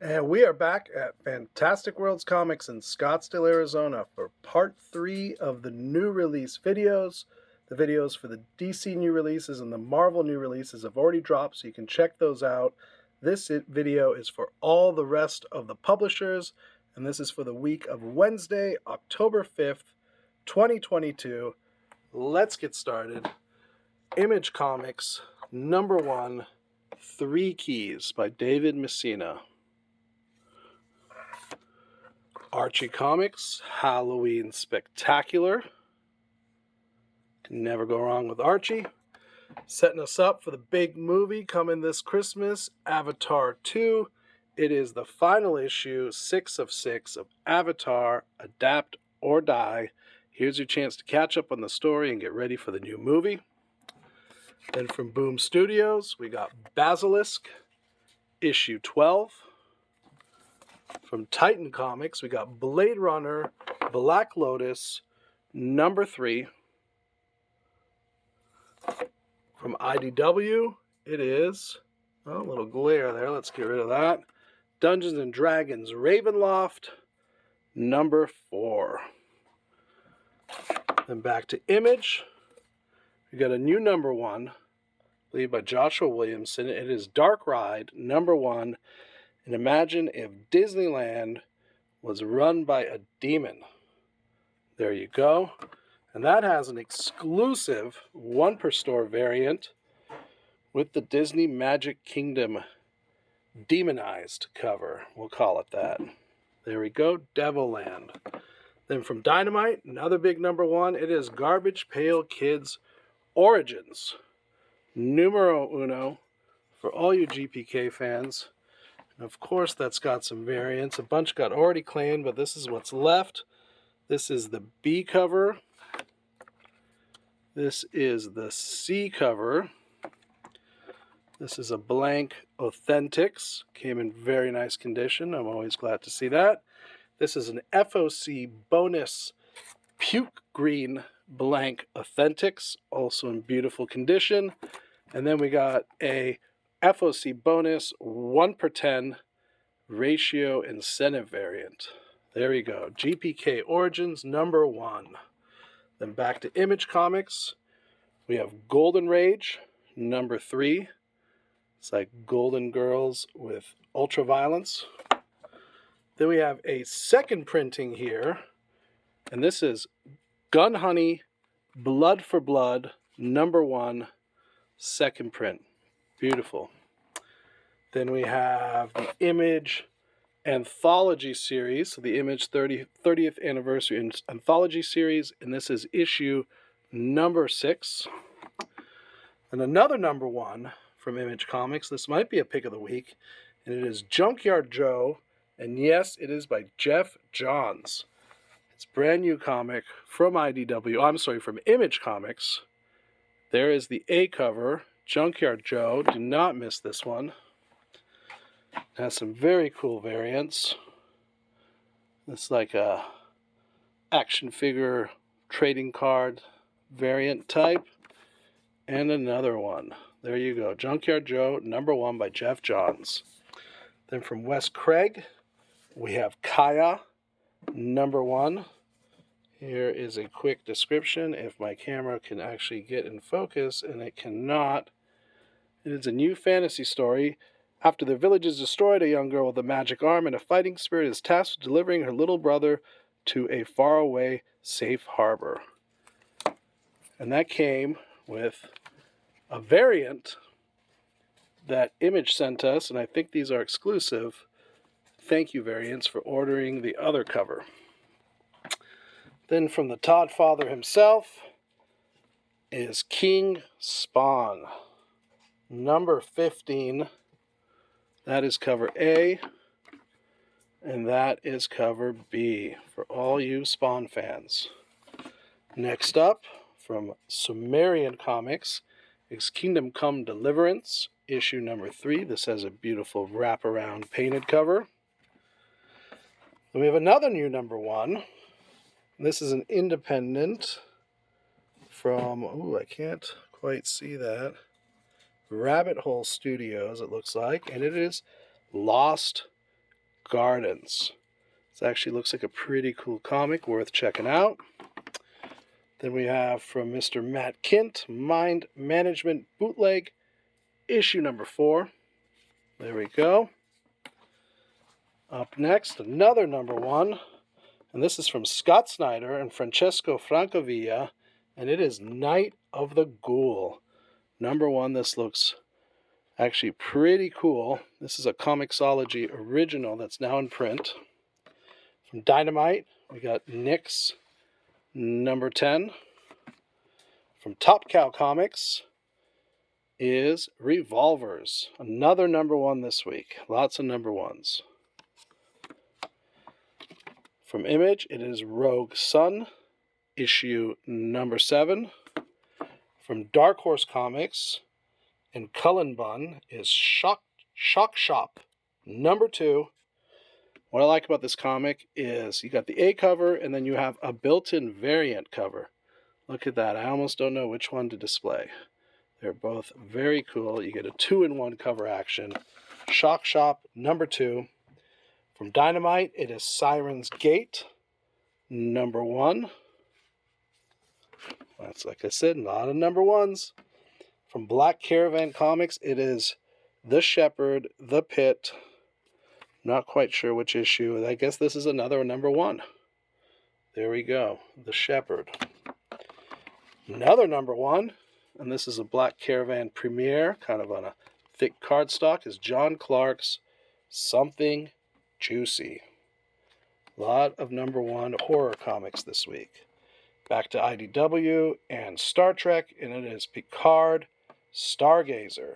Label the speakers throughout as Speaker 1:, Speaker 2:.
Speaker 1: And we are back at Fantastic Worlds Comics in Scottsdale, Arizona for part 3 of the new release videos. The videos for the DC new releases and the Marvel new releases have already dropped, so you can check those out. This video is for all the rest of the publishers, and this is for the week of Wednesday, October 5th, 2022. Let's get started. Image Comics, number 1, 3 Keys by David Messina. Archie Comics, Halloween Spectacular. Can never go wrong with Archie. Setting us up for the big movie coming this Christmas, Avatar 2. It is the final issue, 6 of 6 of Avatar, Adapt or Die. Here's your chance to catch up on the story and get ready for the new movie. Then from Boom Studios, we got Basilisk, issue 12. From Titan Comics, we got Blade Runner, Black Lotus, number 3. From IDW, it is, a little glare there, let's get rid of that. Dungeons and Dragons, Ravenloft, number 4. Then back to Image, we got a new number 1, lead by Joshua Williamson. It is Dark Ride, number 1. And imagine if Disneyland was run by a demon. There you go. And that has an exclusive 1 per store variant with the Disney Magic Kingdom demonized cover. We'll call it that. There we go, Devilland. Then from Dynamite, another big number 1. It is Garbage Pail Kids Origins. Numero uno for all you GPK fans. And of course, that's got some variants. A bunch got already claimed, but this is what's left. This is the B cover. This is the C cover. This is a blank Authentics. Came in very nice condition. I'm always glad to see that. This is an FOC bonus puke green blank Authentics, also in beautiful condition. And then we got a FOC bonus 1 per 10 ratio incentive variant. There you go. GPK Origins number 1. Then back to Image Comics. We have Golden Rage number 3. It's like Golden Girls with ultraviolence. Then we have a second printing here. And this is Gun Honey Blood for Blood number 1, second print. Beautiful. Then we have the Image Anthology Series, so the Image 30th Anniversary Anthology Series, and this is issue number 6. And another number 1 from Image Comics, this might be a pick of the week, and it is Junkyard Joe, and yes, it is by Jeff Johns. It's a brand new comic from from Image Comics. There is the A cover, Junkyard Joe. Do not miss this one. It has some very cool variants. It's like a action figure trading card variant type. And another one. There you go. Junkyard Joe, number 1 by Jeff Johns. Then from Wes Craig, we have Kaya, number 1. Here is a quick description, if my camera can actually get in focus, and it cannot. It is a new fantasy story. After the village is destroyed, a young girl with a magic arm and a fighting spirit is tasked with delivering her little brother to a faraway safe harbor. And that came with a variant that Image sent us, and I think these are exclusive. Thank you, variants, for ordering the other cover. Then from the Todd Father himself is King Spawn, number 15. That is cover A, and that is cover B for all you Spawn fans. Next up, from Sumerian Comics, is Kingdom Come Deliverance, issue number 3. This has a beautiful wraparound painted cover. Then we have another new number 1. This is an independent from, I can't quite see that, Rabbit Hole Studios, it looks like, and it is Lost Gardens. This actually looks like a pretty cool comic, worth checking out. Then we have from Mr. Matt Kint, Mind Management Bootleg, issue number 4. There we go. Up next, another number 1. And this is from Scott Snyder and Francesco Francavilla. And it is Night of the Ghoul. Number 1, this looks actually pretty cool. This is a Comixology original that's now in print. From Dynamite, we got Nick's number 10. From Top Cow Comics is Revolvers. Another number 1 this week. Lots of number 1s. From Image, it is Rogue Sun, issue number 7. From Dark Horse Comics and Cullen Bunn is Shock Shop, number 2. What I like about this comic is you got the A cover and then you have a built-in variant cover. Look at that. I almost don't know which one to display. They're both very cool. You get a 2-in-1 cover action. Shock Shop, number 2. From Dynamite, it is Siren's Gate, number 1. That's, like I said, a lot of number 1s. From Black Caravan Comics, it is The Shepherd, The Pit. Not quite sure which issue. I guess this is another number 1. There we go. The Shepherd. Another number 1, and this is a Black Caravan premiere, kind of on a thick cardstock, is John Clark's Something Juicy. A lot of number 1 horror comics this week. Back to IDW and Star Trek, and it is Picard, Stargazer,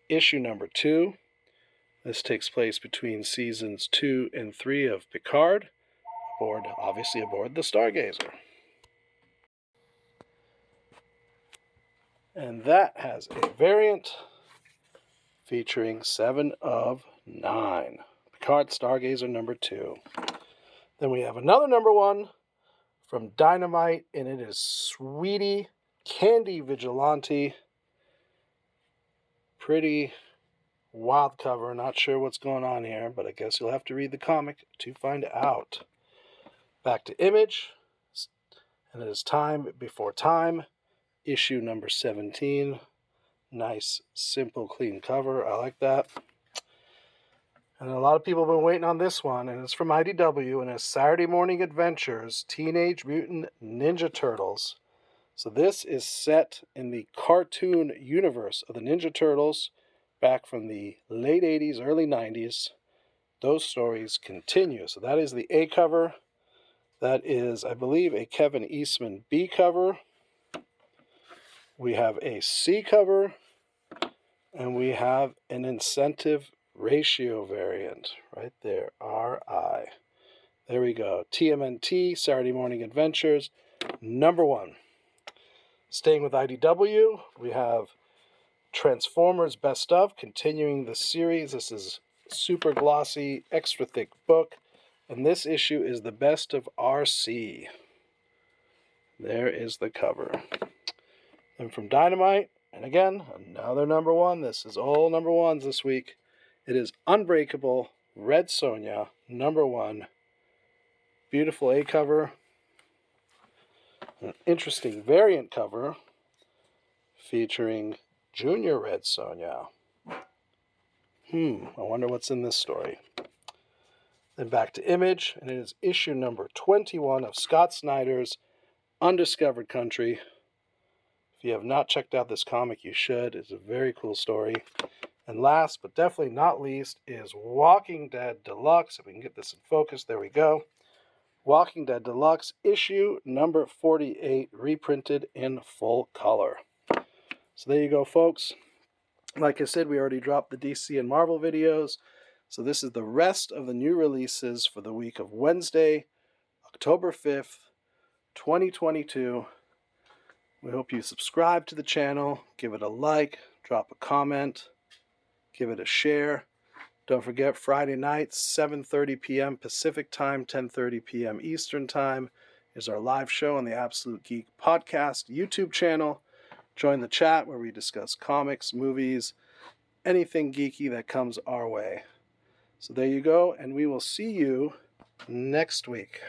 Speaker 1: issue number 2. This takes place between seasons 2 and 3 of Picard, obviously aboard the Stargazer. And that has a variant featuring 7 of 9. Picard Stargazer number 2. Then we have another number 1 from Dynamite, and it is Sweetie Candy Vigilante. Pretty wild cover. Not sure what's going on here, but I guess you'll have to read the comic to find out. Back to Image, and it is Time Before Time, issue number 17. Nice, simple, clean cover. I like that. And a lot of people have been waiting on this one, and it's from IDW, and it's Saturday Morning Adventures, Teenage Mutant Ninja Turtles. So this is set in the cartoon universe of the Ninja Turtles back from the late 80s, early 90s. Those stories continue. So that is the A cover. That is, I believe, a Kevin Eastman B cover. We have a C cover, and we have an incentive ratio variant right there, RI. There we go. TMNT, Saturday Morning Adventures, number 1. Staying with IDW, we have Transformers Best Of, continuing the series. This is super glossy, extra thick book, and this issue is the Best of RC. There is the cover. And from Dynamite, and again, another number 1. This is all number 1s this week. It is Unbreakable Red Sonja, number 1. Beautiful A cover. An interesting variant cover featuring Junior Red Sonja. I wonder what's in this story. Then back to Image, and it is issue number 21 of Scott Snyder's Undiscovered Country. If you have not checked out this comic, you should. It's a very cool story. And last, but definitely not least, is Walking Dead Deluxe. If we can get this in focus, there we go. Walking Dead Deluxe, issue number 48, reprinted in full color. So there you go, folks. Like I said, we already dropped the DC and Marvel videos. So this is the rest of the new releases for the week of Wednesday, October 5th, 2022. We hope you subscribe to the channel, give it a like, drop a comment, give it a share. Don't forget, Friday nights, 7:30 p.m. Pacific Time, 10:30 p.m. Eastern Time, is our live show on the Absolute Geek Podcast YouTube channel. Join the chat where we discuss comics, movies, anything geeky that comes our way. So there you go, and we will see you next week.